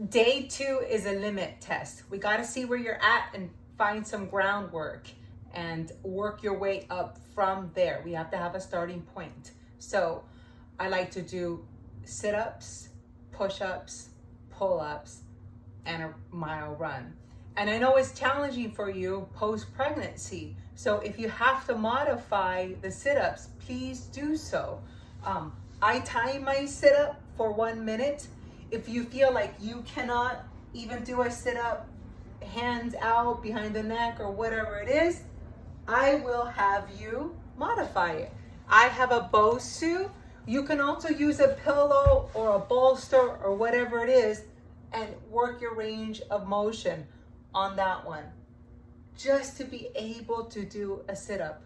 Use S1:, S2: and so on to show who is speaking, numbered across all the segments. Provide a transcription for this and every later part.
S1: Day 2 is a limit test. We got to see where you're at and find some groundwork and work your way up from there. We have to have a starting point. So I like to do sit-ups, push-ups, pull-ups, and a mile run. And I know it's challenging for you post-pregnancy. So if you have to modify the sit-ups, please do so. I time my sit-up for 1 minute. If you feel like you cannot even do a sit-up, hands out behind the neck or whatever it is, I will have you modify it. I have a Bosu. You can also use a pillow or a bolster or whatever it is and work your range of motion on that one, just to be able to do a sit-up.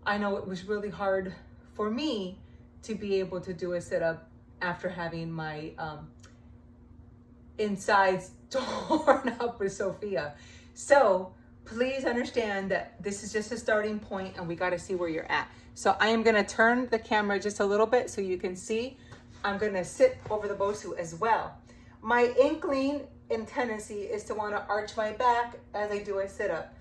S1: I know it was really hard for me to be able to do a sit-up after having my insides torn up with Sophia. So please understand that this is just a starting point and we got to see where you're at. So I am going to turn the camera just a little bit so you can see. I'm going to sit over the Bosu as well. My inkling and tendency is to want to arch my back as I do a sit-up.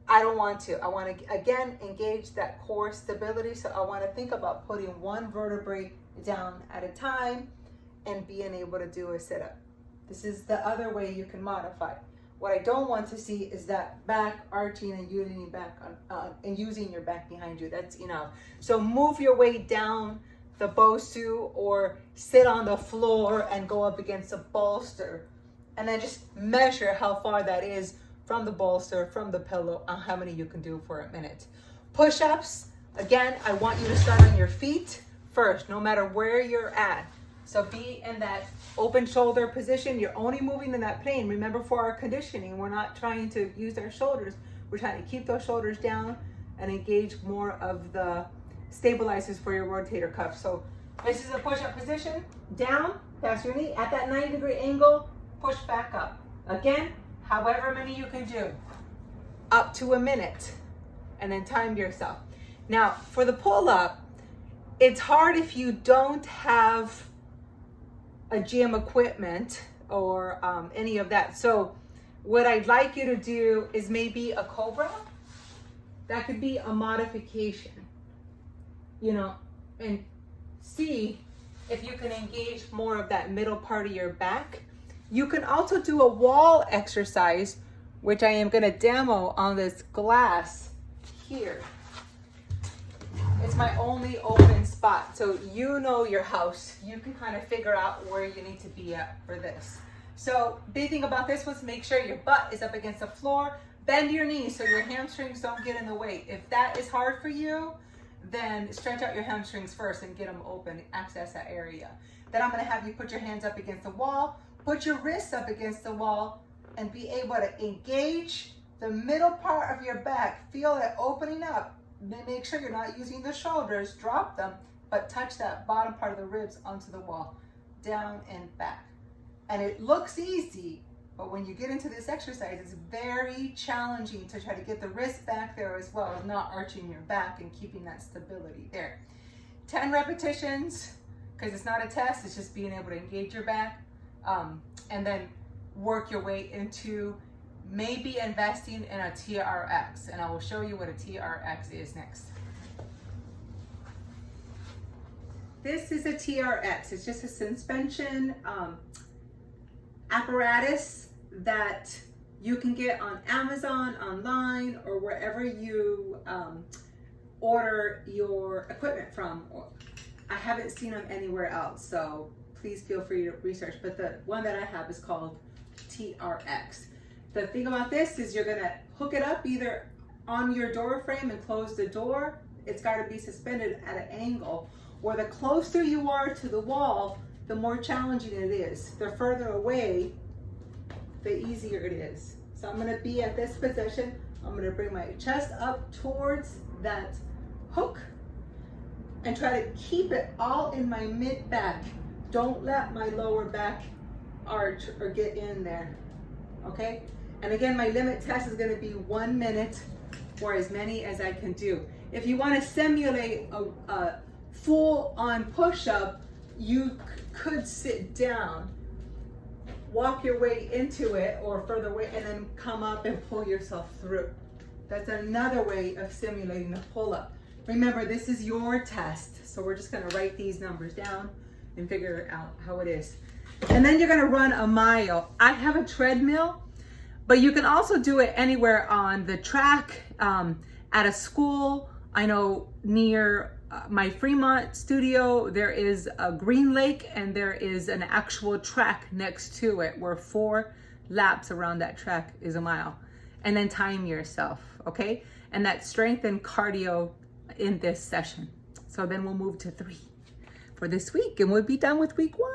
S1: I don't want to. I want to, again, engage that core stability. So I want to think about putting one vertebrae down at a time and being able to do a sit-up. This is the other way you can modify. What I don't want to see is that back arching and using back and using your back behind you. That's enough. So move your way down the Bosu or sit on the floor and go up against a bolster, and then just measure how far that is from the bolster, from the pillow, and how many you can do for a minute. Push-ups, again, I want you to start on your feet first, no matter where you're at. So be in that open shoulder position. You're only moving in that plane. Remember, for our conditioning, we're not trying to use our shoulders. We're trying to keep those shoulders down and engage more of the stabilizers for your rotator cuff. So this is a push-up position. Down, pass your knee at that 90-degree angle, push back up. Again, however many you can do, up to a minute, and then time yourself. Now, for the pull-up, it's hard if you don't have a gym equipment or any of that. So what I'd like you to do is maybe a Cobra. That could be a modification, you know, and see if you can engage more of that middle part of your back. You can also do a wall exercise, which I am going to demo on this glass here. It's my only open spot. So you know your house. You can kind of figure out where you need to be at for this. So big thing about this was make sure your butt is up against the floor. Bend your knees so your hamstrings don't get in the way. If that is hard for you, then stretch out your hamstrings first and get them open, access that area. Then I'm going to have you put your hands up against the wall, put your wrists up against the wall, and be able to engage the middle part of your back. Feel it opening up. Make sure you're not using the shoulders, drop them, but touch that bottom part of the ribs onto the wall, down and back. And it looks easy, but when you get into this exercise, it's very challenging to try to get the wrist back there as well as not arching your back and keeping that stability there. 10 repetitions, because it's not a test, it's just being able to engage your back, and then work your way into maybe investing in a TRX, and I will show you what a TRX is next. This is a TRX. It's just a suspension apparatus that you can get on Amazon, online, or wherever you order your equipment from. I haven't seen them anywhere else, so please feel free to research, but the one that I have is called TRX. The thing about this is you're gonna hook it up either on your door frame and close the door. It's gotta be suspended at an angle where the closer you are to the wall, the more challenging it is. The further away, the easier it is. So I'm gonna be at this position. I'm gonna bring my chest up towards that hook and try to keep it all in my mid back. Don't let my lower back arch or get in there, okay? And again, my limit test is going to be 1 minute for as many as I can do. If you want to simulate a full-on push-up, you could sit down walk your way into it or further away and then come up and pull yourself through. That's another way of simulating the pull-up. Remember, this is your test, so we're just gonna write these numbers down and figure out how it is. And then you're gonna run a mile. I have a treadmill, but you can also do it anywhere on the track, at a school. I know near my Fremont studio, there is a Green Lake and there is an actual track next to it where 4 laps around that track is a mile. And then time yourself, okay? And that's strength and cardio in this session. So then we'll move to 3 for this week and we'll be done with week 1.